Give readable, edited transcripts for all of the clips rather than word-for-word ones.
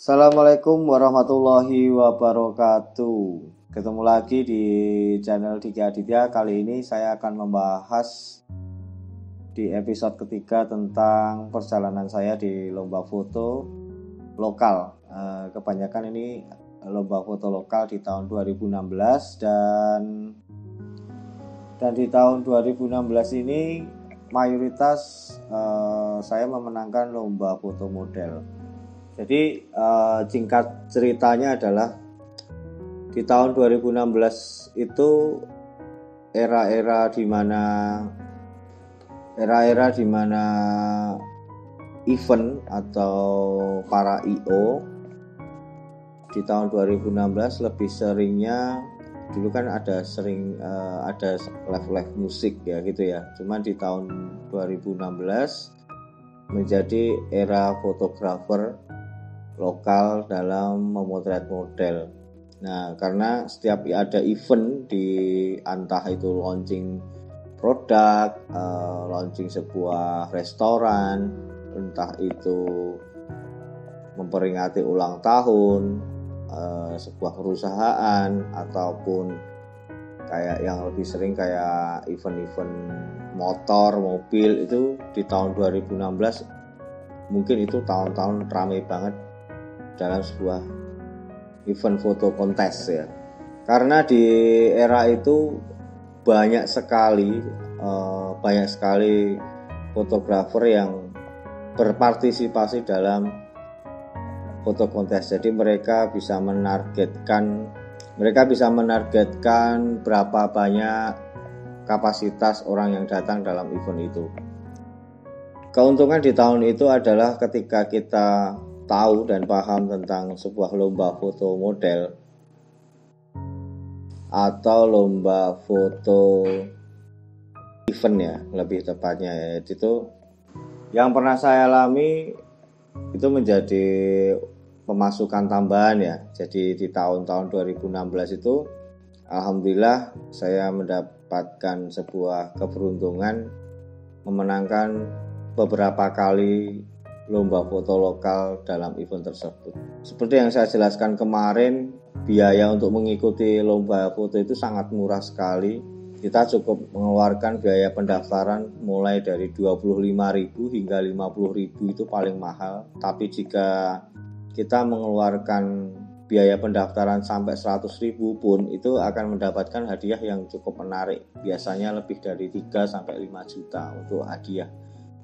Assalamualaikum warahmatullahi wabarakatuh. Ketemu lagi di channel Diki Aditya. Kali ini saya akan membahas di episode ketiga tentang perjalanan saya di lomba foto lokal. Kebanyakan ini lomba foto lokal di tahun 2016 dan di tahun 2016 ini mayoritas saya memenangkan lomba foto model. Jadi singkat ceritanya adalah di tahun 2016 itu era-era di mana event atau para IO di tahun 2016 lebih seringnya, dulu kan ada live musik ya gitu ya. Cuman di tahun 2016 menjadi era fotografer lokal dalam memotret model. Nah, karena setiap ada event entah itu launching produk, launching sebuah restoran, entah itu memperingati ulang tahun sebuah perusahaan, ataupun kayak yang lebih sering kayak event-event motor, mobil, itu di tahun 2016 mungkin itu tahun-tahun ramai banget dalam sebuah event foto kontes ya. Karena di era itu banyak sekali fotografer yang berpartisipasi dalam foto kontes. Jadi mereka bisa menargetkan berapa banyak kapasitas orang yang datang dalam event itu. Keuntungan di tahun itu adalah ketika kita tahu dan paham tentang sebuah lomba foto model atau lomba foto event ya, lebih tepatnya ya. Itu yang pernah saya alami itu menjadi pemasukan tambahan ya. Jadi di tahun-tahun 2016 itu alhamdulillah saya mendapatkan sebuah keberuntungan memenangkan beberapa kali lomba foto lokal dalam event tersebut. Seperti yang saya jelaskan kemarin, biaya untuk mengikuti lomba foto itu sangat murah sekali. Kita cukup mengeluarkan biaya pendaftaran mulai dari 25.000 hingga 50.000 itu paling mahal. Tapi jika kita mengeluarkan biaya pendaftaran sampai 100.000 pun itu akan mendapatkan hadiah yang cukup menarik. Biasanya lebih dari 3-5 juta untuk hadiah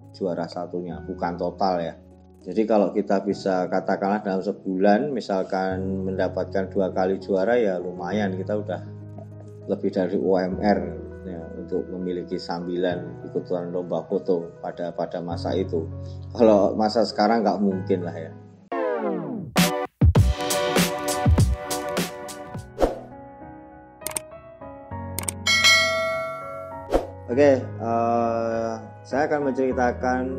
juara satunya, bukan total ya. Jadi kalau kita bisa katakanlah dalam sebulan misalkan mendapatkan 2 kali juara ya lumayan, kita udah lebih dari UMR ya, untuk memiliki sambilan ikutan lomba foto pada masa itu. Kalau masa sekarang nggak mungkin lah ya. Oke, saya akan menceritakan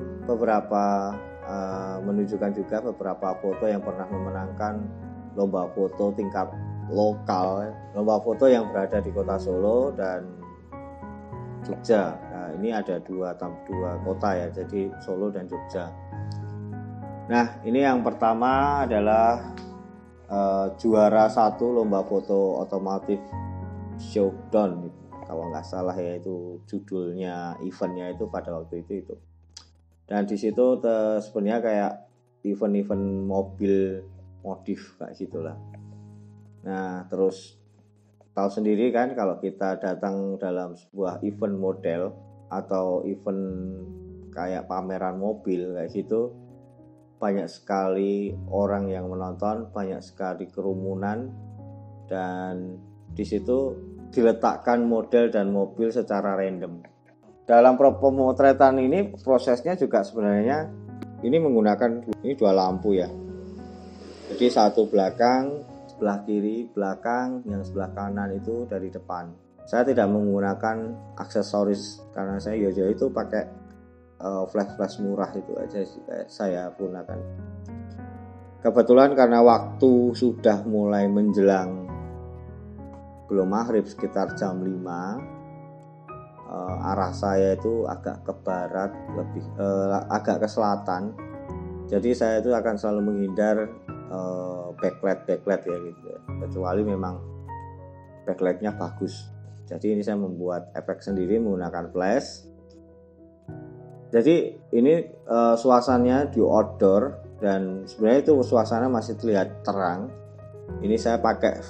menunjukkan juga beberapa foto yang pernah memenangkan lomba foto tingkat lokal, lomba foto yang berada di kota Solo dan Jogja. Nah, ini ada dua kota ya, jadi Solo dan Jogja. Nah, ini yang pertama adalah juara 1 lomba foto otomotif showdown, kalau nggak salah ya, itu judulnya eventnya itu pada waktu itu. Dan di situ sebenarnya kayak event mobil modif kayak gitulah. Nah, terus tahu sendiri kan kalau kita datang dalam sebuah event model atau event kayak pameran mobil kayak gitu, banyak sekali orang yang menonton, banyak sekali kerumunan, dan di situ diletakkan model dan mobil secara random. Dalam pemotretan ini prosesnya juga sebenarnya ini menggunakan dua lampu ya. Jadi satu belakang, sebelah kiri belakang, yang sebelah kanan itu dari depan. Saya tidak menggunakan aksesoris karena saya itu pakai flash murah itu aja saya gunakan. Kebetulan karena waktu sudah mulai menjelang belum maghrib, sekitar jam 5, arah saya itu agak ke barat, agak ke selatan. Jadi saya itu akan selalu menghindar backlight ya gitu ya. Kecuali memang backlightnya bagus. Jadi ini saya membuat efek sendiri menggunakan flash. Jadi ini suasananya di outdoor dan sebenarnya itu suasana masih terlihat terang. Ini saya pakai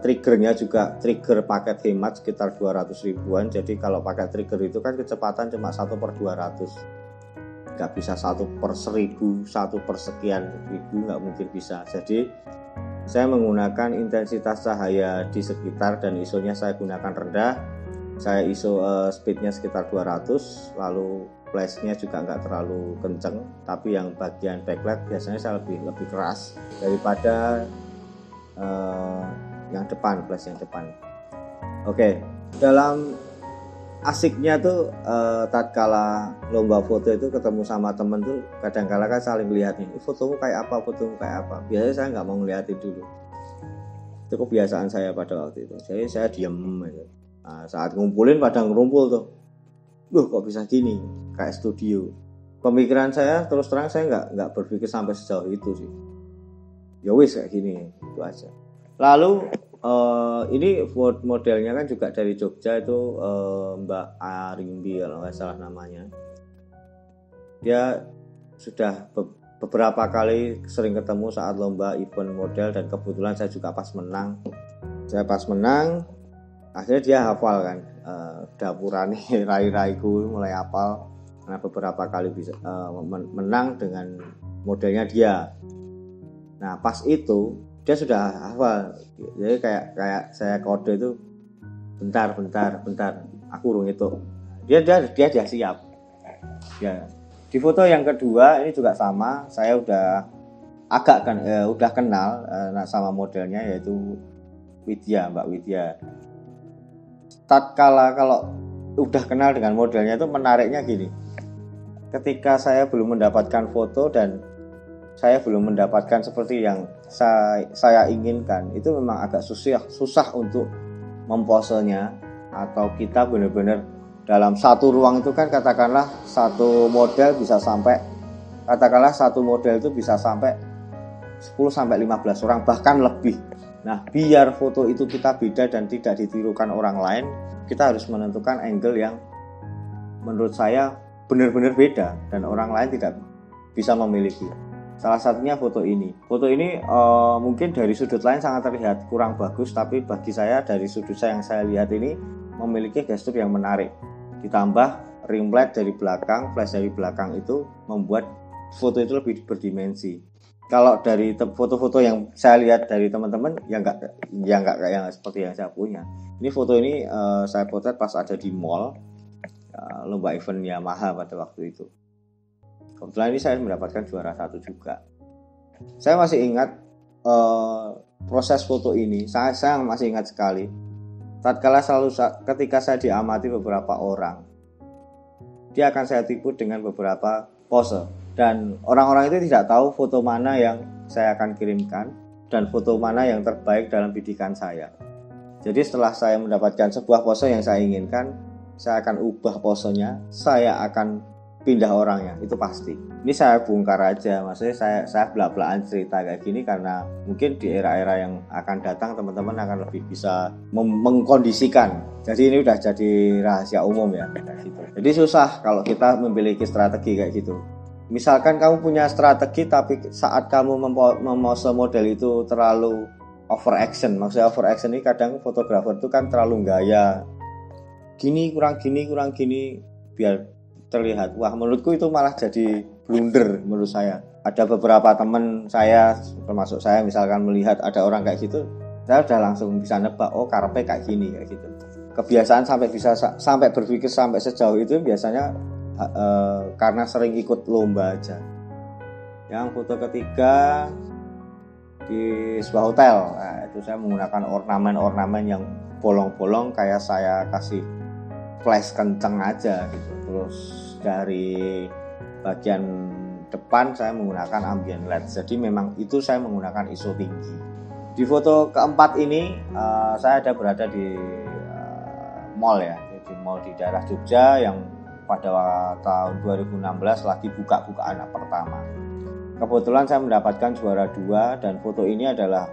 triggernya juga trigger paket hemat sekitar 200 ribuan. Jadi kalau pakai trigger itu kan kecepatan cuma 1/200, nggak bisa 1/1000, 1/sekian ribu, nggak mungkin bisa. Jadi saya menggunakan intensitas cahaya di sekitar dan ISO-nya saya gunakan rendah. Saya ISO speednya sekitar 200, lalu flashnya juga nggak terlalu kenceng, tapi yang bagian backlight biasanya saya lebih keras daripada yang depan, flash yang depan. Oke, dalam asiknya tuh tatkala lomba foto itu ketemu sama temen tuh kadang-kala kan saling lihat nih, fotomu kayak apa. Biasanya saya nggak mau ngeliatin dulu. Itu kebiasaan saya pada waktu itu. Jadi saya diem aja. Nah, saat ngumpulin pada ngerumpul tuh, loh kok bisa gini, kayak studio. Pemikiran saya terus terang saya nggak berpikir sampai sejauh itu sih. Ya wis kayak gini, itu aja. Lalu ini modelnya kan juga dari Jogja itu, Mbak Arimbi kalau nggak salah namanya. Dia sudah beberapa kali sering ketemu saat lomba event model dan kebetulan saya juga pas menang. Akhirnya dia hafal kan, dapurane rai-raiku mulai hafal karena beberapa kali bisa menang dengan modelnya dia. Nah pas itu dia sudah hafal, jadi kayak saya kode itu bentar, aku urung itu. Dia siap. Ya. Di foto yang kedua ini juga sama, saya udah kenal sama modelnya yaitu Mbak Widya. Tatkala kalau udah kenal dengan modelnya itu menariknya gini. Ketika saya belum mendapatkan foto dan saya belum mendapatkan seperti yang saya inginkan, itu memang agak susah untuk memposenya, atau kita benar-benar dalam satu ruang itu kan katakanlah satu model itu bisa sampai 10-15 orang bahkan lebih. Nah, biar foto itu kita beda dan tidak ditirukan orang lain, kita harus menentukan angle yang menurut saya benar-benar beda dan orang lain tidak bisa memiliki. Salah satunya foto ini. Foto ini mungkin dari sudut lain sangat terlihat kurang bagus, tapi bagi saya dari sudut yang saya lihat ini memiliki gestur yang menarik. Ditambah ring light dari belakang, flash dari belakang itu membuat foto itu lebih berdimensi. Kalau dari foto-foto yang saya lihat dari teman-teman yang nggak kayak seperti yang saya punya. Ini foto ini saya potret pas ada di mall lomba event Yamaha pada waktu itu. Kebetulan ini saya mendapatkan juara 1 juga. Saya masih ingat proses foto ini. Saya masih ingat sekali. Tatkala ketika saya diamati beberapa orang, dia akan saya tipu dengan beberapa pose. Dan orang-orang itu tidak tahu foto mana yang saya akan kirimkan dan foto mana yang terbaik dalam bidikan saya. Jadi setelah saya mendapatkan sebuah pose yang saya inginkan, saya akan ubah posenya, saya akan pindah orangnya, itu pasti. Ini saya bongkar aja, maksudnya saya belak-belakan cerita kayak gini karena mungkin di era-era yang akan datang teman-teman akan lebih bisa mengkondisikan. Jadi ini udah jadi rahasia umum ya, kayak gitu. Jadi susah kalau kita memiliki strategi kayak gitu. Misalkan kamu punya strategi tapi saat kamu memose model itu terlalu over action. Maksudnya over action ini kadang fotografer itu kan terlalu gaya. Kurang gini biar terlihat. Wah, menurutku itu malah jadi blunder menurut saya. Ada beberapa teman saya termasuk saya misalkan melihat ada orang kayak gitu, saya udah langsung bisa nebak, oh karepe kayak gini kayak gitu. Kebiasaan sampai berpikir sampai sejauh itu biasanya karena sering ikut lomba aja. Yang foto ketiga di sebuah hotel, nah, itu saya menggunakan ornamen yang bolong-bolong kayak saya kasih flash kenceng aja gitu. Terus dari bagian depan saya menggunakan ambient light. Jadi memang itu saya menggunakan ISO tinggi. Di foto keempat ini saya ada berada di mall ya, di mall di daerah Jogja yang pada tahun 2016 lagi buka-bukaan pertama. kebetulan saya mendapatkan juara 2 dan foto ini adalah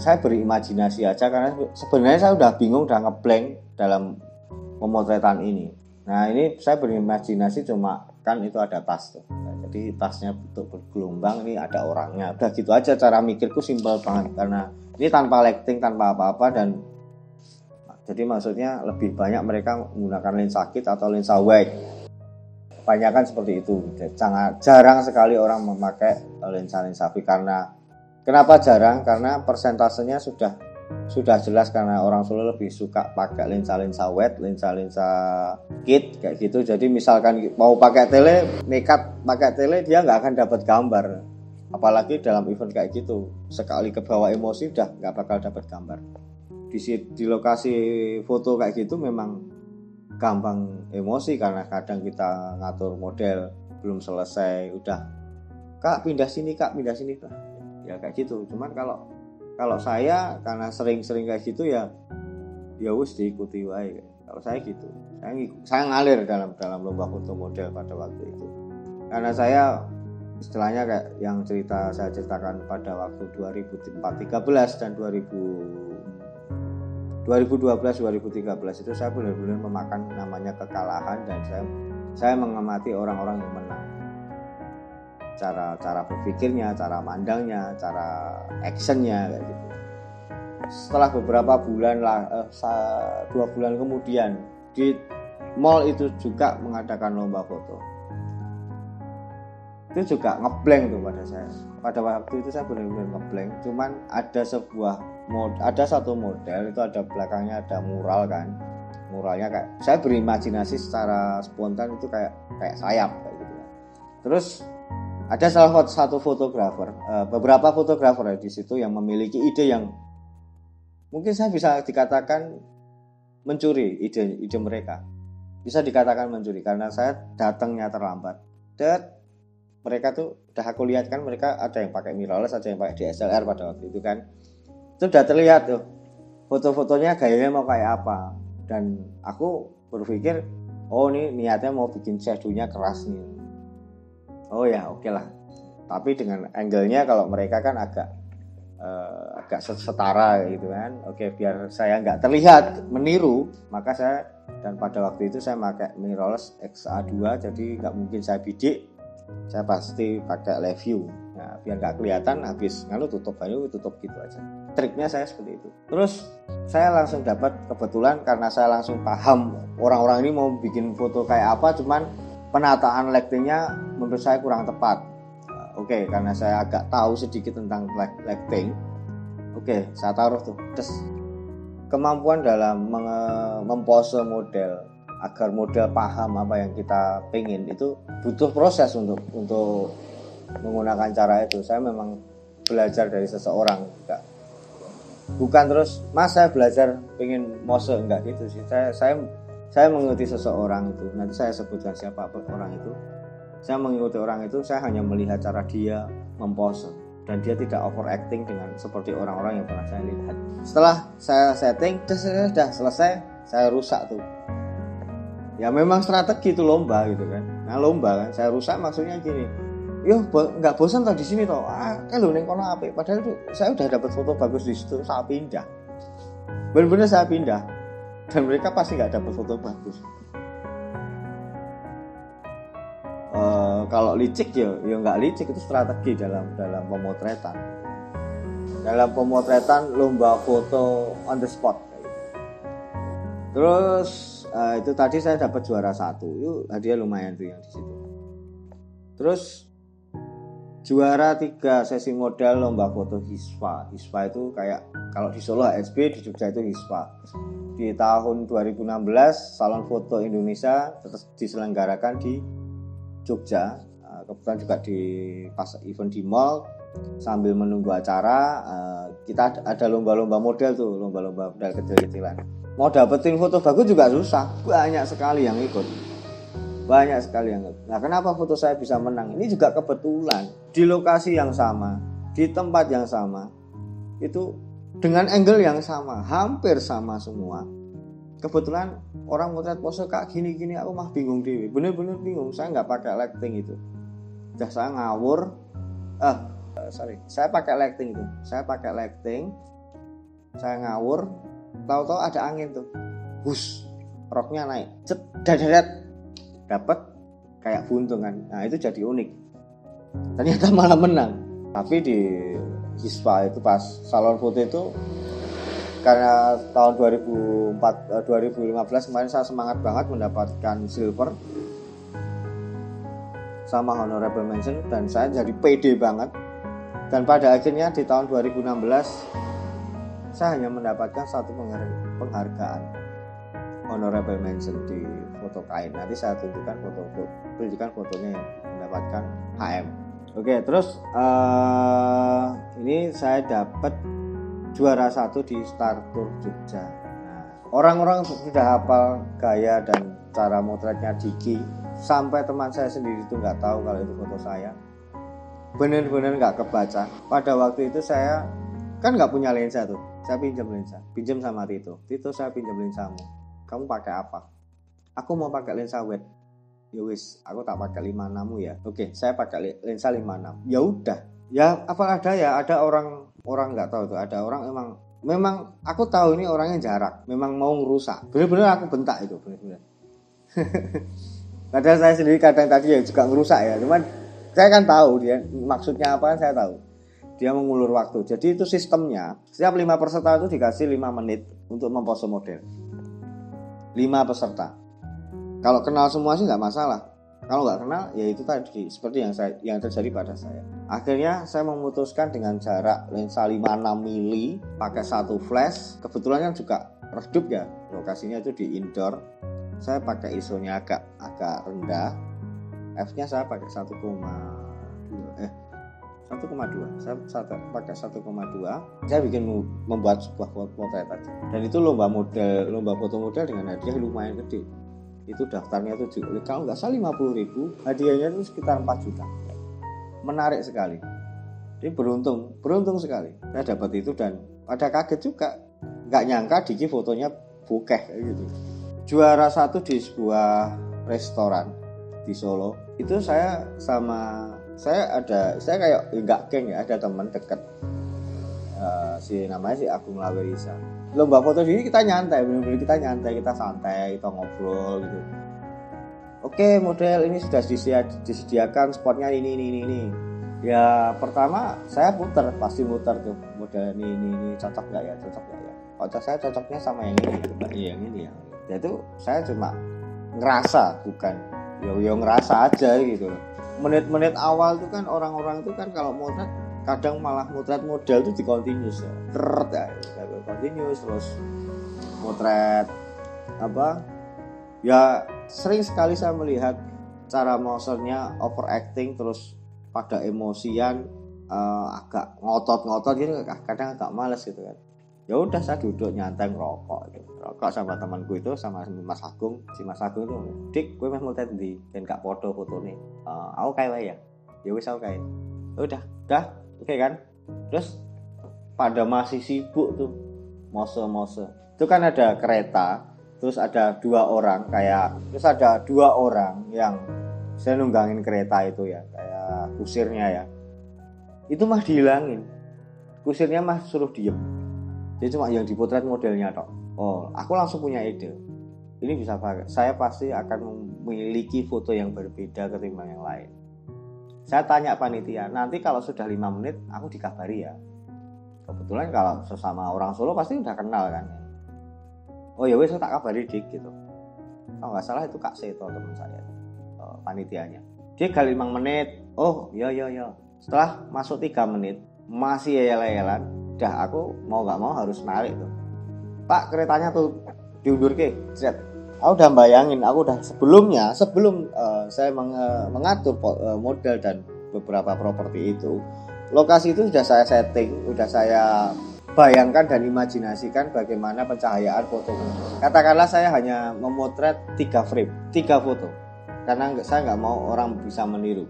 saya berimajinasi aja karena sebenarnya saya udah bingung, udah ngeblank dalam pemotretan ini. Nah ini saya berimajinasi cuma kan itu ada tas tuh. Nah, jadi tasnya bentuk bergelombang, ini ada orangnya. Udah gitu aja, cara mikirku simpel banget karena ini tanpa lighting, tanpa apa-apa, dan jadi maksudnya lebih banyak mereka menggunakan lensa kit atau lensa wide. Kebanyakan seperti itu. Jarang sekali orang memakai lensa-lensa fix. Karena kenapa jarang? Karena persentasenya sudah jelas karena orang Solo lebih suka pakai lensa-lensa wide, lensa-lensa kit kayak gitu. Jadi misalkan mau pakai tele, nekat pakai tele, dia nggak akan dapat gambar. Apalagi dalam event kayak gitu, sekali kebawa emosi udah nggak bakal dapat gambar. Di lokasi foto kayak gitu memang gampang emosi karena kadang kita ngatur model belum selesai, udah kak pindah sini Kak. Ya kayak gitu. Cuman kalau saya karena sering-sering kayak gitu ya wis diikuti wae. Kalau saya gitu, saya ngalir dalam lomba foto model pada waktu itu. Karena saya istilahnya kayak yang saya ceritakan pada waktu 2013 dan 2012-2013 itu saya benar-benar memakan namanya kekalahan, dan saya mengamati orang-orang yang menang. Cara berpikirnya, cara mandangnya, cara actionnya kayak gitu. Setelah beberapa bulan 2 bulan kemudian di mall itu juga mengadakan lomba foto. Itu juga ngeblank tuh pada saya. Pada waktu itu saya benar-benar ngeblank. Cuman ada satu model itu ada belakangnya ada mural kan. Muralnya kayak saya berimajinasi secara spontan itu kayak sayap kayak gitu. Terus ada salah satu fotografer, beberapa fotografer di situ yang memiliki ide yang mungkin saya bisa dikatakan mencuri ide mereka. Bisa dikatakan mencuri karena saya datangnya terlambat. Mereka tuh udah aku lihat kan, mereka ada yang pakai mirrorless, ada yang pakai DSLR pada waktu itu kan. Itu udah terlihat tuh foto-fotonya gayanya mau kayak apa. Dan aku berpikir, oh ini niatnya mau bikin shadow-nya keras nih. Oh ya oke lah. Tapi dengan angle-nya kalau mereka kan agak setara gitu kan. Oke, biar saya nggak terlihat meniru, maka saya, dan pada waktu itu saya pakai mirrorless XA2, jadi nggak mungkin saya bidik. Saya pasti pakai live view. Nah, biar nggak kelihatan, habis tutup gitu aja. Triknya saya seperti itu. Terus saya langsung dapat, kebetulan karena saya langsung paham orang-orang ini mau bikin foto kayak apa, cuman penataan lightingnya menurut saya kurang tepat. Oke, karena saya agak tahu sedikit tentang lighting. Oke, saya taruh tuh. Terus kemampuan dalam mempose model agar model paham apa yang kita pengen itu butuh proses untuk menggunakan cara itu. Saya memang belajar dari seseorang juga. Bukan terus mas saya belajar pengen mose, enggak gitu sih. Saya mengikuti seseorang itu. Nanti saya sebutkan siapa orang itu. Saya mengikuti orang itu, saya hanya melihat cara dia mempose, dan dia tidak overacting dengan seperti orang-orang yang pernah saya lihat. Setelah saya setting, sudah selesai, saya rusak tuh. Ya memang strategi itu lomba gitu kan. Nah lomba kan saya rusak maksudnya gini. Yo nggak bosan tadi di sini toh. Kalau neng kono apik. Padahal itu saya udah dapat foto bagus di situ. Saya pindah. Benar-benar saya pindah. Dan mereka pasti nggak dapat foto bagus. Kalau licik ya nggak licik, itu strategi dalam pemotretan. Dalam pemotretan lomba foto on the spot. Terus itu tadi saya dapat juara 1. Itu hadiah lumayan tuh yang di situ. Terus juara 3 sesi model lomba foto HISPA. HISPA itu kayak kalau di Solo HSB, di Jogja itu HISPA. Di tahun 2016 Salon Foto Indonesia diselenggarakan di Jogja. Kebetulan juga di pas event di mall, sambil menunggu acara kita ada lomba-lomba model tuh, lomba-lomba model kecil-kecilan. Mau dapetin foto bagus juga susah, banyak sekali yang ikut. Nah kenapa foto saya bisa menang? Ini juga kebetulan di lokasi yang sama, di tempat yang sama, itu dengan angle yang sama, hampir sama semua. Kebetulan orang motret pose kak gini-gini, aku mah bingung dewe, bener-bener bingung. Saya nggak pakai lighting itu, udah saya ngawur Saya pakai lighting tuh. Saya ngawur, tahu-tahu ada angin tuh. Bus, roknya naik. Cet, dadat. Dapat kayak buntung kan. Nah, itu jadi unik. Ternyata malah menang. Tapi di Hispa itu pas salon foto itu, karena tahun 2015 kemarin saya semangat banget mendapatkan silver sama honorable mention, dan saya jadi pede banget. Dan pada akhirnya di tahun 2016 saya hanya mendapatkan satu penghargaan honorable mention di foto kain. Nanti saya tunjukkan fotonya yang mendapatkan HM. Oke, terus ini saya dapat juara 1 di Star Tour Jogja. Nah, orang-orang sudah hafal gaya dan cara motretnya Diki, sampai teman saya sendiri itu nggak tahu kalau itu foto saya. Benar-benar nggak kebaca. Pada waktu itu saya kan nggak punya lensa tuh, saya pinjam sama Tito, saya pinjam lensamu, kamu pakai apa? Aku mau pakai lensa wet. Ya wis, aku tak pakai 56 ya. Oke, saya pakai lensa 56. Ya udah. Ya apa ada orang nggak tahu tuh, ada orang memang aku tahu ini orangnya jarak, memang mau ngerusak. Bener-bener aku bentak itu, bener-bener. Padahal saya sendiri kadang tadi ya juga ngerusak ya, cuman saya kan tahu dia maksudnya apa, saya tahu. Dia mengulur waktu. Jadi itu sistemnya, setiap 5 peserta itu dikasih 5 menit untuk mempose model. 5 peserta. Kalau kenal semua sih nggak masalah. Kalau nggak kenal, ya itu tadi seperti yang terjadi pada saya. Akhirnya saya memutuskan dengan jarak lensa 56 mili, pakai 1 flash. Kebetulan kan juga redup ya, lokasinya itu di indoor. Saya pakai ISO-nya agak rendah. F-nya saya pakai 1,2. Saya pakai 1,2. Saya membuat sebuah potret tadi. Dan itu lomba foto model dengan hadiah lumayan gede. Itu daftarnya tuh kalau nggak salah 50.000, hadiahnya itu sekitar 4 juta. Menarik sekali. Ini beruntung sekali. Saya dapat itu dan pada kaget juga, nggak nyangka Diki fotonya bokeh gitu. Juara 1 di sebuah restoran di Solo. Itu saya kayak nggak geng ya, ada teman dekat namanya si Agung Lawerisa. Lomba foto sini kita nyantai, benar-benar kita santai, kita ngobrol gitu. Oke, model ini sudah disediakan spotnya ini. Ya pertama saya pasti muter tuh model ini cocok nggak ya. Kalau saya cocoknya sama yang ini, coba yang ini ya. Itu saya cuma ngerasa, bukan yo ngerasa aja gitu. Menit-menit awal tuh kan orang-orang itu kan kalau motret kadang malah motret model itu di continuous ya. Continuous terus motret ya sering sekali saya melihat cara motionnya overacting, terus pada emosian agak ngotot gitu, kadang agak males gitu kan. Ya udah saya duduk nyantai ngerokok sama temanku itu, sama Mas Agung. Si Mas Agung itu, "Dik, gue meh motret ndi ben gak podo fotone." Aku kae wae ya. Ya wis aku kae. Udah, oke kan? Terus pada masih sibuk tuh mose. Itu kan ada kereta, terus ada 2 orang yang saya nunggangin kereta itu ya, kayak kusirnya ya. Itu mah dihilangin. Kusirnya mah suruh diem. Jadi cuma yang dipotret modelnya tok. Oh, aku langsung punya ide. Ini bisa pakai. Saya pasti akan memiliki foto yang berbeda ketimbang yang lain. Saya tanya panitia, nanti kalau sudah 5 menit aku dikabari ya. Kebetulan kalau sesama orang Solo pasti udah kenal kan. Oh ya wes, saya tak kabari Dik gitu. Kalau nggak salah itu Kak Seto teman saya, panitianya. Dia kali 5 menit. Oh ya. Setelah masuk 3 menit masih yel-yelan. Udah aku mau nggak mau harus narik tuh. Pak, keretanya tuh diundur ke. Aku udah bayangin, sebelum saya mengatur model dan beberapa properti itu, lokasi itu sudah saya setting, sudah saya bayangkan dan imajinasikan bagaimana pencahayaan foto. Katakanlah saya hanya memotret 3 frame, 3 foto, karena saya nggak mau orang bisa meniru.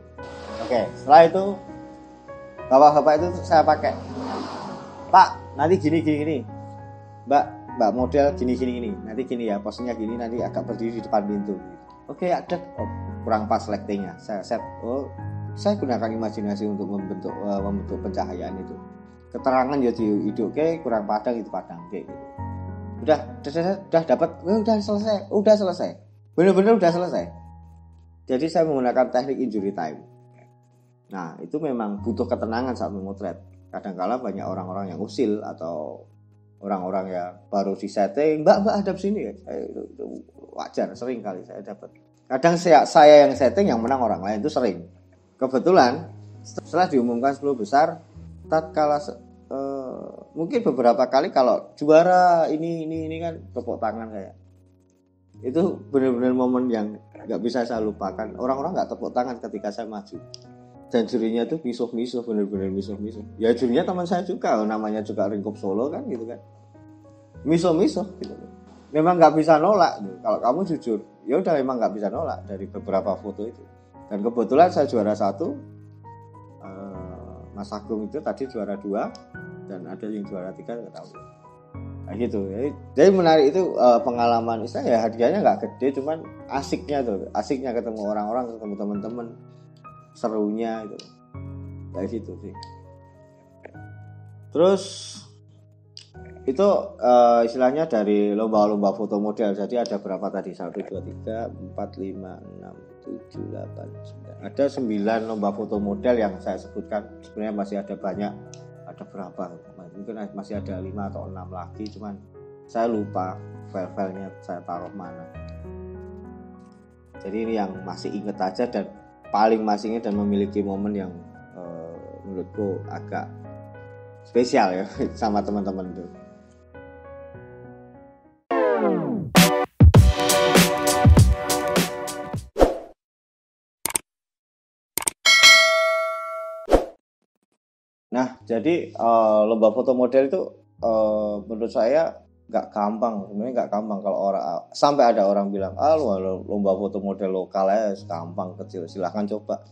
Oke, setelah itu bapak-bapak itu saya pakai, Pak, nanti gini, Mbak model gini, nanti gini ya, posenya gini, nanti agak berdiri di depan pintu. Oke, ada kurang pas lightingnya, saya set. Oh, saya gunakan imajinasi untuk membentuk pencahayaan itu. Keterangan ya dihidupke kurang padang itu padang kayak gitu. Udah dapat, udah selesai. Bener-bener udah selesai. Jadi saya menggunakan teknik injury time. Nah, itu memang butuh ketenangan saat memotret. Kadang-kala banyak orang-orang yang usil atau orang-orang yang baru di setting, mbak hadap sini ya. Itu wajar, sering kali saya dapat. Kadang saya yang setting, yang menang orang lain, itu sering. Kebetulan setelah diumumkan 10 besar, tatkala mungkin beberapa kali kalau juara ini kan tepuk tangan kayak. Itu benar-benar momen yang nggak bisa saya lupakan. Orang-orang nggak tepuk tangan ketika saya maju. Dan jurinya tuh misuh-misuh, benar-benar misuh-misuh. Ya jurinya teman saya juga, namanya juga Ringkup Solo kan gitu kan. Misuh-misuh gitu. Memang nggak bisa nolak gitu. Kalau kamu jujur, ya udah memang nggak bisa nolak dari beberapa foto itu. Dan kebetulan saya juara 1, Mas Agung itu tadi juara 2, dan ada yang juara 3 nggak tahu. Nah gitu. Jadi menarik itu pengalaman. Istilahnya ya hadiahnya nggak gede, cuman asiknya ketemu orang-orang, ketemu teman-teman, serunya itu kayak gitu sih. Terus itu istilahnya dari lomba-lomba foto model. Jadi ada berapa tadi? 1, 2, 3, 4, 5, 6, 7, 8, 9. Ada 9 lomba foto model yang saya sebutkan. Sebenarnya masih ada banyak. Ada berapa? Mungkin masih ada 5 atau 6 lagi. Cuman saya lupa file-filenya saya taruh mana. Jadi ini yang masih inget aja dan paling masih inget dan memiliki momen yang menurutku agak spesial ya sama teman-teman itu. Nah, jadi lomba foto model itu menurut saya nggak gampang. Sebenarnya nggak gampang kalau orang sampai ada orang bilang, lomba foto model lokal ya gampang kecil. Silahkan coba.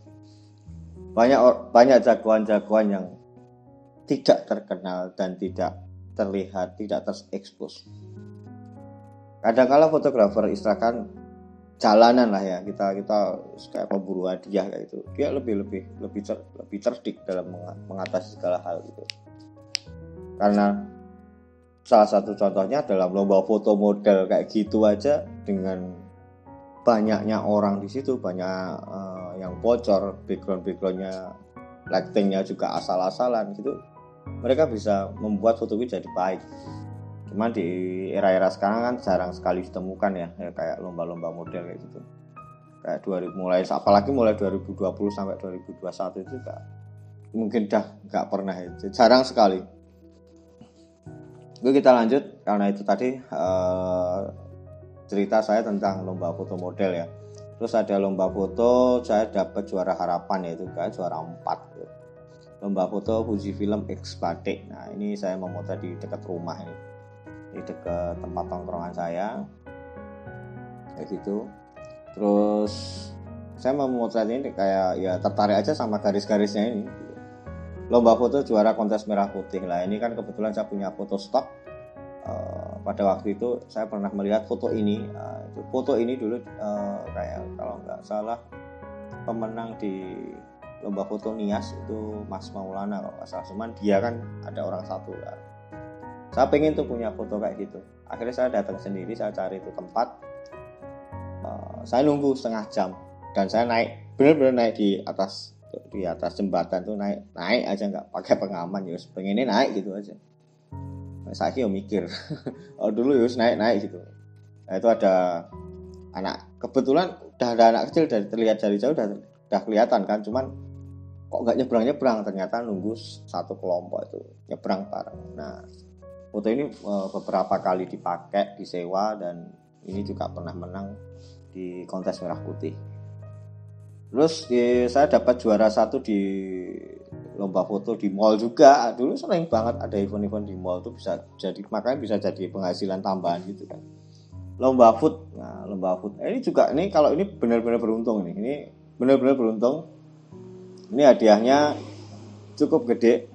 Banyak jagoan-jagoan yang tidak terkenal dan tidak terlihat, tidak terekspos. Kadang-kala fotografer istilahkan jalanan lah ya, kita kayak pemburu hadiah kayak itu. Dia lebih cerdik dalam mengatasi segala hal gitu. Karena salah satu contohnya dalam lomba foto model kayak gitu aja, dengan banyaknya orang di situ, banyak yang bocor, backgroundnya, lightingnya juga asal-asalan gitu, mereka bisa membuat foto itu jadi baik. Cuman di era-era sekarang kan jarang sekali ditemukan ya kayak lomba-lomba model kayak gitu. Kayak apalagi mulai 2020 sampai 2021 itu mungkin dah nggak pernah itu, jarang sekali. Oke, kita lanjut karena itu tadi cerita saya tentang lomba foto model ya. Terus ada lomba foto, saya dapat juara harapan, yaitu kayak juara 4. Lomba foto Fujifilm X Batik. Nah ini saya memotret di dekat rumah ini, di dekat tempat tongkrongan saya kayak gitu. Terus saya memotret ini kayak ya tertarik aja sama garis-garisnya ini. Lomba foto juara kontes merah putih lah. Ini kan kebetulan saya punya foto stok. Pada waktu itu saya pernah melihat foto ini. Foto ini dulu kayak kalau nggak salah pemenang di lomba foto Nias itu Mas Maulana kalau nggak salah. Cuman dia kan ada orang satu lah. Saya pengen tuh punya foto kayak gitu. Akhirnya saya datang sendiri, saya cari itu tempat. Saya nunggu setengah jam dan saya naik, benar-benar naik di atas jembatan tuh, naik aja nggak pakai pengaman, ya pengennya naik gitu aja. Saya kira mikir dulu ya naik gitu. Nah, itu ada anak, kebetulan udah ada anak kecil, dari terlihat dari jauh udah kelihatan kan, cuman kok nggak nyebrang, ternyata nunggu satu kelompok itu nyebrang bareng. Nah foto ini beberapa kali dipakai, disewa, dan ini juga pernah menang di kontes merah putih. Terus saya dapat juara 1 di lomba foto di mall juga. Dulu sering banget ada event-event di mall tuh, makanya bisa jadi penghasilan tambahan gitu kan. Lomba food. Nah, lomba food. Ini juga, ini kalau ini benar-benar beruntung nih. Ini benar-benar beruntung. Ini hadiahnya cukup gede.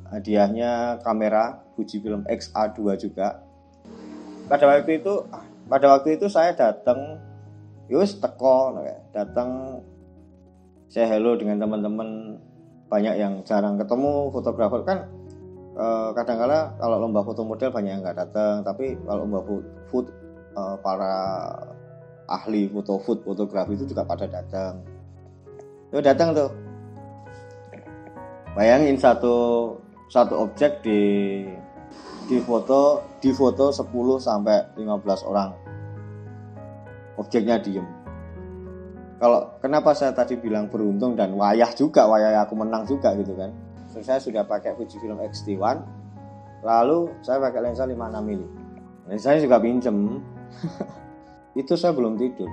Hadiahnya kamera Fujifilm X-A2 juga. Pada waktu itu saya datang, datang saya hello dengan teman-teman banyak yang jarang ketemu fotografer kan. Kadang-kala kalau lomba foto model banyak yang nggak datang, tapi kalau lomba food para ahli fotografi itu juga pada datang. Yo datang tuh. Bayangin satu objek di foto 10 sampai 15 orang. Objeknya diem. Kalau kenapa saya tadi bilang beruntung dan wayah aku menang juga gitu kan. Saya sudah pakai Fujifilm X-T1, lalu saya pakai lensa 56 mm. Lensanya juga pinjem. Itu saya belum tidur.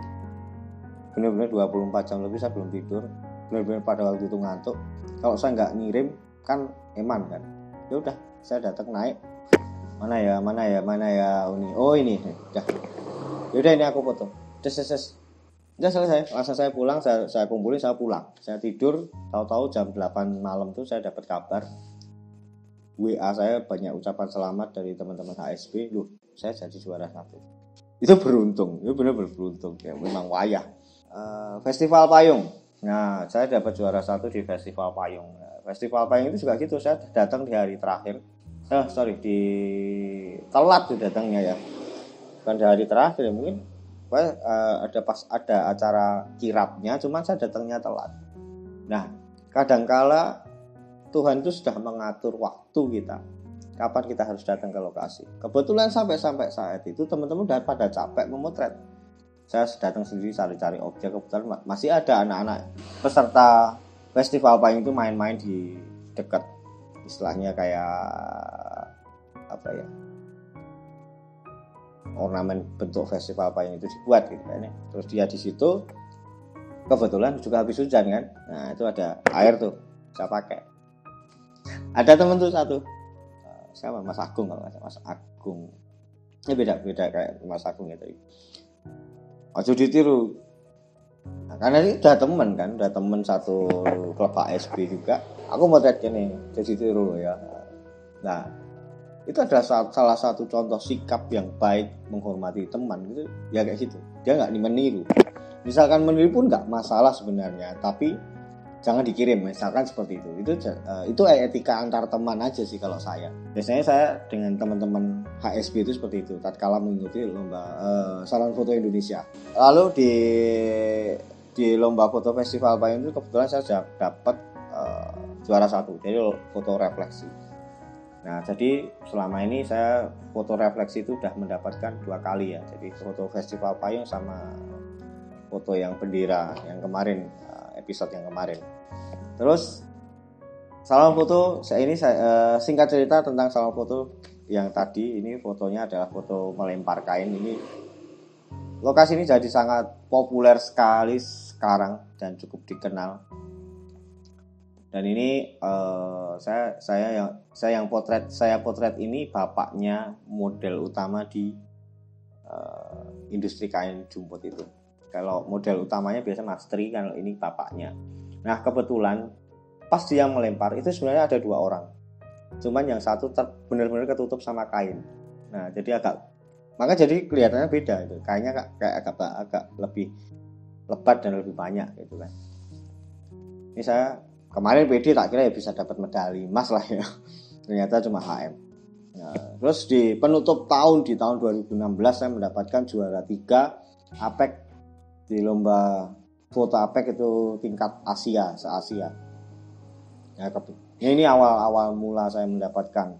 Benar-benar 24 jam lebih saya belum tidur. Benar-benar pada waktu itu ngantuk. Kalau saya nggak ngirim kan eman kan. Ya udah, saya datang naik. Mana ya ini. Oh ini. Udah. Ya udah ini aku foto. Des. Udah selesai, langsung saya pulang, saya kumpulin, saya pulang. Saya tidur, tahu-tahu jam 8 malam tuh saya dapat kabar. WA saya banyak ucapan selamat dari teman-teman HSP. Loh, saya jadi juara 1. Itu beruntung, itu benar-benar beruntung. Ya, memang wayah. Festival Payung. Nah, saya dapat juara 1 di Festival Payung. Festival Payung itu juga gitu, saya datang di hari terakhir. Di telat tuh datangnya ya. Bukan di hari terakhir ya, mungkin ada acara kirapnya, cuman saya datangnya telat. Nah, kadangkala Tuhan itu sudah mengatur waktu kita, kapan kita harus datang ke lokasi. Kebetulan sampai saat itu teman-teman udah pada capek memotret. Saya datang sendiri cari objek, kebetulan masih ada anak-anak peserta Festival Payung itu main-main di dekat, istilahnya kayak apa ya, ornamen bentuk festival Payung itu dibuat gitu kan ya. Terus dia di situ kebetulan juga habis hujan kan. Nah, itu ada air tuh saya pakai. Ada temen tuh satu. Siapa? Mas Agung kalau Mas Agung. Ini beda kayak Mas Agung ya tadi. Aja ditiru. Nah, karena ini udah temen satu klub HSP juga. Aku mau lihat ini, jadi tiru ya. Nah, itu adalah salah satu contoh sikap yang baik, menghormati teman gitu ya, kayak gitu. Dia nggak meniru. Misalkan meniru pun nggak masalah sebenarnya, tapi jangan dikirim misalkan seperti itu etika antar teman aja sih kalau saya. Biasanya saya dengan teman-teman HSB itu seperti itu tatkala mengikuti lomba Salon Foto Indonesia. Lalu di lomba foto Festival Payung itu kebetulan saya dapat juara 1, jadi foto refleksi. Nah, jadi selama ini saya foto refleksi itu sudah mendapatkan 2 kali ya. Jadi foto Festival Payung sama foto yang bendera yang kemarin, episode yang kemarin. Terus salon foto, singkat cerita tentang salon foto yang tadi, ini fotonya adalah foto melempar kain. Ini lokasi ini jadi sangat populer sekali sekarang dan cukup dikenal. Dan ini saya potret ini bapaknya model utama di industri kain jumput itu. Kalau model utamanya biasa Mas Tri, kalau ini bapaknya. Nah, kebetulan pas dia melempar itu sebenarnya ada 2 orang. Cuman yang satu benar-benar ketutup sama kain. Nah, jadi maka jadi kelihatannya beda itu. Kainnya kayak agak lebih lebat dan lebih banyak gitu kan. Ini saya kemarin PD tak kira ya bisa dapat medali emas lah ya. Ternyata cuma HM. Nah, terus di penutup tahun di tahun 2016 saya mendapatkan juara 3 APEC di lomba foto APEC itu tingkat Asia, se-Asia. Ya, ini awal mula saya mendapatkan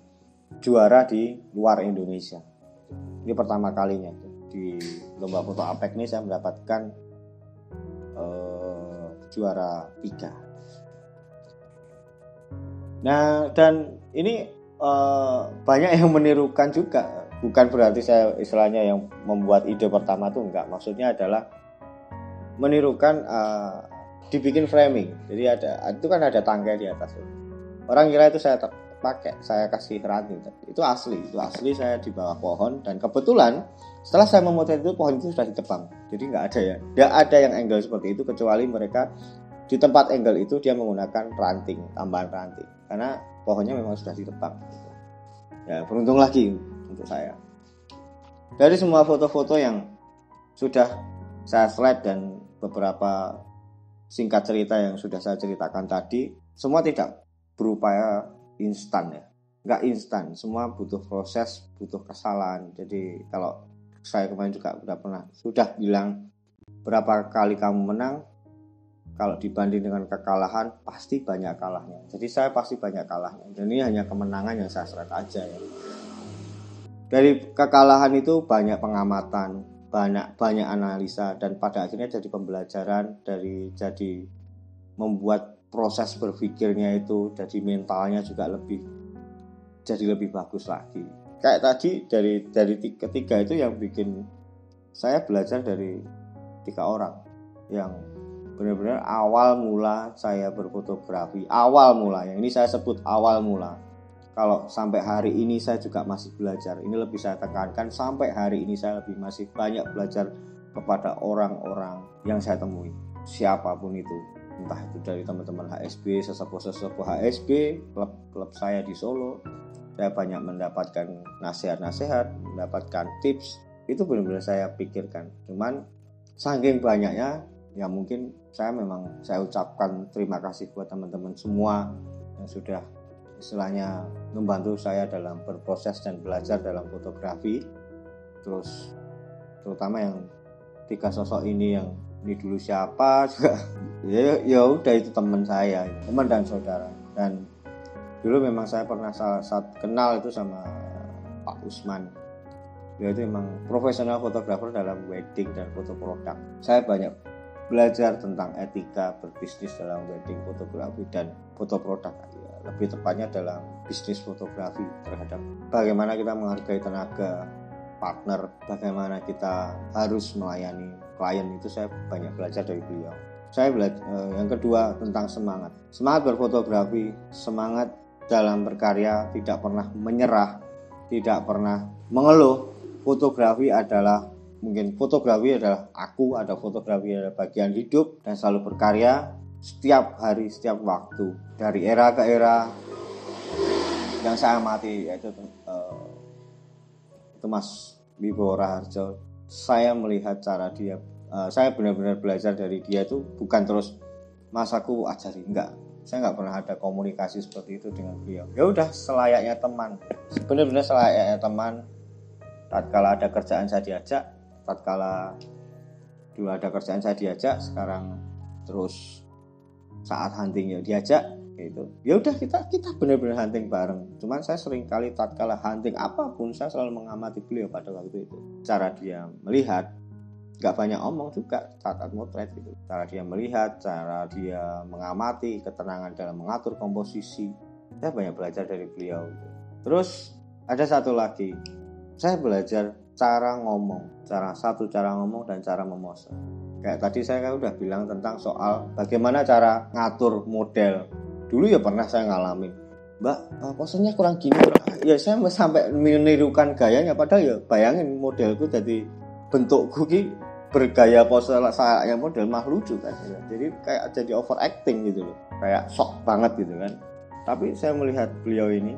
juara di luar Indonesia. Ini pertama kalinya di lomba foto APEC ini saya mendapatkan juara 3. Nah, dan ini banyak yang menirukan juga. Bukan berarti saya istilahnya yang membuat ide pertama tuh enggak. Maksudnya adalah menirukan, dibikin framing. Jadi itu kan ada tangga di atas. Orang kira itu saya kasih ranting. Itu asli saya di bawah pohon, dan kebetulan setelah saya memotret itu pohon itu sudah ditebang. Jadi nggak ada yang angle seperti itu, kecuali mereka di tempat angle itu dia menggunakan tambahan ranting, karena pohonnya memang sudah ditebang. Ya, beruntung lagi untuk saya. Dari semua foto-foto yang sudah saya slide dan beberapa singkat cerita yang sudah saya ceritakan tadi, semua tidak berupaya instan ya. Nggak instan, semua butuh proses, butuh kesalahan. Jadi kalau saya kemarin juga sudah bilang, berapa kali kamu menang, kalau dibanding dengan kekalahan pasti banyak kalahnya. Jadi saya pasti banyak kalahnya. Dan ini hanya kemenangan yang saya seret aja ya. Dari kekalahan itu banyak pengamatan, banyak analisa, dan pada akhirnya jadi pembelajaran, jadi membuat proses berpikirnya itu, jadi mentalnya juga lebih bagus lagi. Kayak tadi dari ketiga itu yang bikin saya belajar dari 3 orang yang benar-benar awal mula saya berfotografi, yang ini saya sebut awal mula. Kalau sampai hari ini saya juga masih belajar. Ini lebih saya tekankan, sampai hari ini saya masih banyak belajar kepada orang-orang yang saya temui, siapapun itu. Entah itu dari teman-teman HSB, sesepuh HSB, klub saya di Solo. Saya banyak mendapatkan nasihat-nasihat, mendapatkan tips. Itu benar-benar saya pikirkan. Cuman saking banyaknya, ya mungkin saya ucapkan terima kasih buat teman-teman semua yang sudah istilahnya membantu saya dalam berproses dan belajar dalam fotografi. Terus terutama yang 3 sosok ini, yang ini dulu siapa juga ya udah, itu teman saya, teman dan saudara. Dan dulu memang saya pernah saat kenal itu sama Pak Usman. Dia itu memang profesional fotografer dalam wedding dan foto produk. Saya banyak belajar tentang etika berbisnis dalam wedding fotografi dan foto produk. Lebih tepatnya dalam bisnis fotografi, terhadap bagaimana kita menghargai tenaga partner, bagaimana kita harus melayani klien. Itu saya banyak belajar dari beliau. Saya belajar yang kedua tentang semangat berfotografi, semangat dalam berkarya, tidak pernah menyerah, tidak pernah mengeluh. Fotografi adalah aku, ada fotografi adalah bagian hidup, dan selalu berkarya setiap hari, setiap waktu, dari era ke era. Yang saya amati yaitu itu Mas Wibowo Raharjo. Saya melihat cara dia, saya benar-benar belajar dari dia. Itu bukan terus Mas aku ajari, enggak. Saya nggak pernah ada komunikasi seperti itu dengan beliau. Ya udah, selayaknya teman, benar-benar selayaknya teman. Tatkala ada kerjaan saya diajak, dulu ada kerjaan saya diajak, sekarang terus saat hunting ya diajak gitu. Ya udah, kita benar-benar hunting bareng. Cuman saya sering kali tatkala hunting apapun, saya selalu mengamati beliau pada waktu itu. Cara dia melihat, nggak banyak omong juga saat motret gitu. Cara dia melihat, cara dia mengamati, ketenangan dalam mengatur komposisi, saya banyak belajar dari beliau gitu. Terus ada satu lagi, saya belajar cara ngomong dan cara memose. Kayak tadi saya kan udah bilang tentang soal bagaimana cara ngatur model. Dulu ya pernah saya ngalamin, Mbak, posenya kurang gini. Ya saya sampai menirukan gayanya, padahal ya bayangin modelku jadi bentukku ki bergaya pose saya model, mah lucu kan ya. Jadi kayak jadi overacting gitu loh, kayak sok banget gitu kan. Tapi saya melihat beliau ini,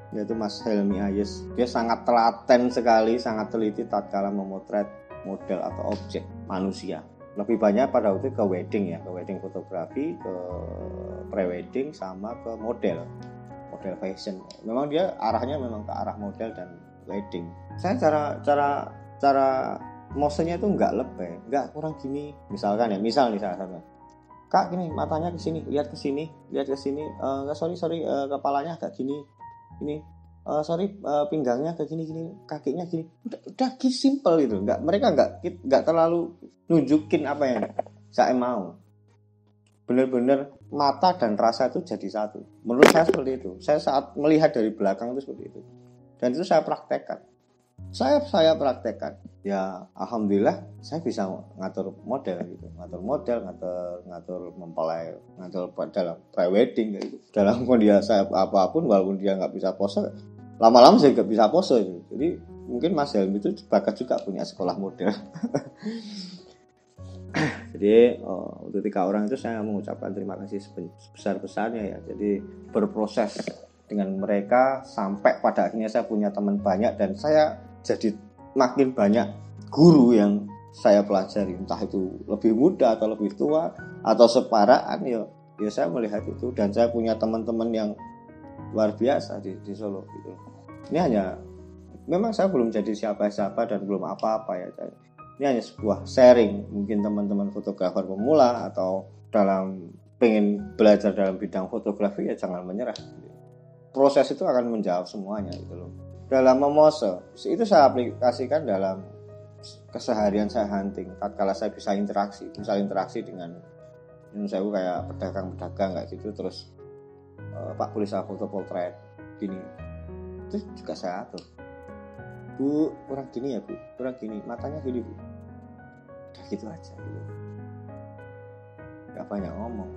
yaitu Mas Helmi Ayes, dia sangat telaten sekali, sangat teliti tatkala memotret model atau objek manusia. Lebih banyak pada waktu ke wedding ya, ke wedding fotografi, ke pre-wedding, sama ke model fashion. Memang dia arahnya memang ke arah model dan wedding. Saya cara motionnya itu nggak lebay, nggak kurang gini. Misalkan ya, misal Kak gini, matanya ke sini, lihat ke sini, sorry, kepalanya agak gini, ini. Pinggangnya kayak gini, kakinya gini. Udah simple gitu. Mereka nggak terlalu nunjukin apa yang saya mau. Benar-benar mata dan rasa itu jadi satu. Menurut saya seperti itu. Saya saat melihat dari belakang itu seperti itu. Dan itu saya praktekkan. Saya praktekkan. Ya alhamdulillah saya bisa ngatur model gitu. Ngatur mempelai, ngatur dalam pre-wedding gitu. Dalam kondisi apapun, walaupun dia nggak bisa pose, lama-lama saya nggak bisa pose gitu. Jadi mungkin Mas Helmi itu bakat juga punya sekolah model. Jadi untuk 3 orang itu saya mengucapkan terima kasih sebesar-besarnya ya. Jadi berproses dengan mereka sampai pada akhirnya saya punya teman banyak, dan saya jadi makin banyak guru yang saya pelajari, entah itu lebih muda atau lebih tua atau separaan, ya saya melihat itu. Dan saya punya teman-teman yang luar biasa di Solo gitu. Ini hanya, memang saya belum jadi siapa-siapa dan belum apa-apa ya. Ini hanya sebuah sharing, mungkin teman-teman fotografer pemula atau dalam pengen belajar dalam bidang fotografi, ya jangan menyerah. Proses itu akan menjawab semuanya gitu loh. Dalam memose itu saya aplikasikan dalam keseharian saya hunting. Tatkala saya bisa interaksi, misal interaksi dengan saya kayak pedagang-pedagang kayak gitu, terus Pak boleh saya foto potret gini, itu juga saya atur. Bu kurang gini ya bu, kurang gini, matanya gini bu, udah gitu aja gitu. Gak banyak ngomong.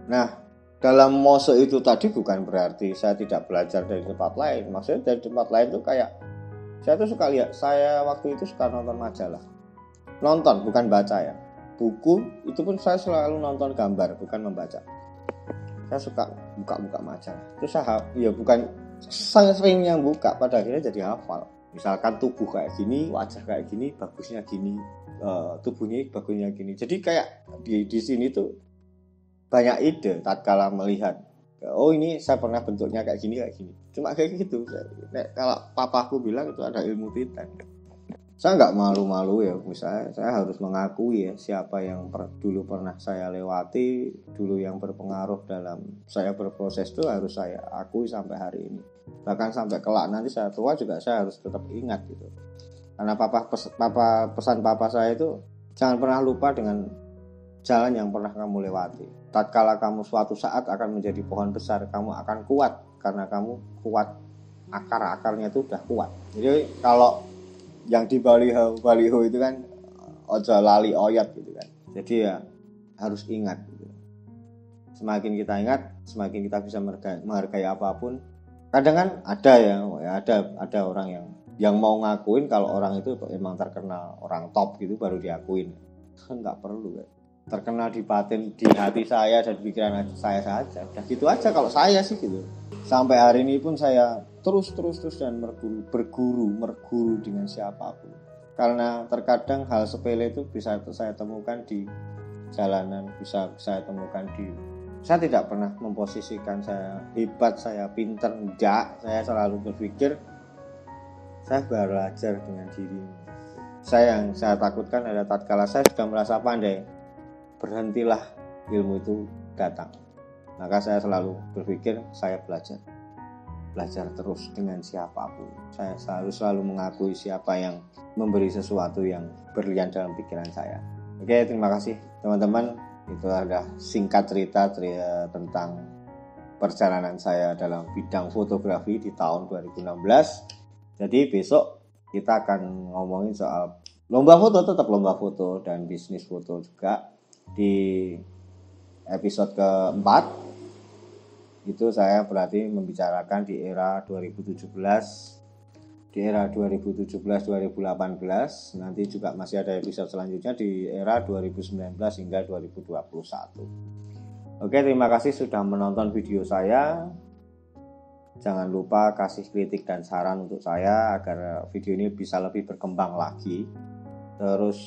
Nah, dalam mose itu tadi bukan berarti saya tidak belajar dari tempat lain. Maksudnya dari tempat lain itu kayak, saya tuh suka lihat, saya waktu itu suka nonton majalah. Nonton, bukan baca ya. Buku, itu pun saya selalu nonton gambar, bukan membaca. Saya suka buka-buka majalah. Terus saya, ya bukan sering yang buka, pada akhirnya jadi hafal. Misalkan tubuh kayak gini, wajah kayak gini, bagusnya gini, tubuhnya bagusnya gini. Jadi kayak di sini tuh banyak ide tatkala melihat, oh ini saya pernah bentuknya kayak gini. Cuma kayak gitu. Kalau papaku bilang itu ada ilmu titan. Saya nggak malu-malu ya, misalnya saya harus mengakui ya siapa yang dulu pernah saya lewati, dulu yang berpengaruh dalam saya berproses, itu harus saya akui sampai hari ini. Bahkan sampai kelak nanti saya tua juga saya harus tetap ingat gitu. Karena pesan papa saya itu, jangan pernah lupa dengan jalan yang pernah kamu lewati. Tatkala kamu suatu saat akan menjadi pohon besar, kamu akan kuat karena kamu kuat, akar-akarnya itu udah kuat. Jadi kalau yang di baliho itu kan ojo lali oyot gitu kan. Jadi ya harus ingat gitu. Semakin kita ingat, semakin kita bisa menghargai apapun. Kadang kan ada orang yang mau ngakuin kalau orang itu emang terkenal, orang top gitu baru diakuin. Enggak perlu kan. Terkenal di batin, di hati saya dan di pikiran saya saja. Udah gitu aja kalau saya sih gitu. Sampai hari ini pun saya terus dan berguru dengan siapapun. Karena terkadang hal sepele itu bisa saya temukan di jalanan, bisa saya temukan saya tidak pernah memposisikan saya hebat, saya pintar, enggak. Saya selalu berpikir saya belajar dengan diri. Yang saya takutkan adalah tatkala saya sudah merasa pandai, berhentilah ilmu itu datang. Maka saya selalu berpikir saya belajar terus dengan siapapun. Saya selalu mengakui siapa yang memberi sesuatu yang berlian dalam pikiran saya. Oke, terima kasih teman-teman. Itu adalah singkat cerita tentang perjalanan saya dalam bidang fotografi di tahun 2016. Jadi besok kita akan ngomongin soal lomba foto, tetap lomba foto dan bisnis foto juga. Di episode keempat itu saya berarti membicarakan di era 2017, di era 2017-2018. Nanti juga masih ada episode selanjutnya di era 2019 hingga 2021. Oke, terima kasih sudah menonton video saya. Jangan lupa kasih kritik dan saran untuk saya agar video ini bisa lebih berkembang lagi. Terus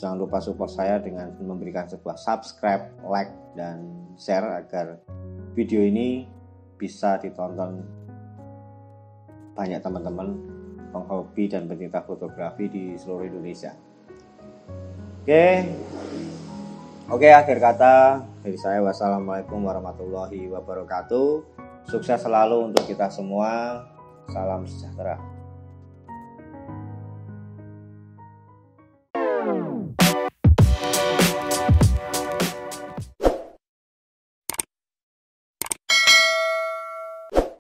jangan lupa support saya dengan memberikan sebuah subscribe, like, dan share agar video ini bisa ditonton banyak teman-teman penghobi dan pencinta fotografi di seluruh Indonesia. Oke, akhir kata dari saya, wassalamualaikum warahmatullahi wabarakatuh. Sukses selalu untuk kita semua. Salam sejahtera.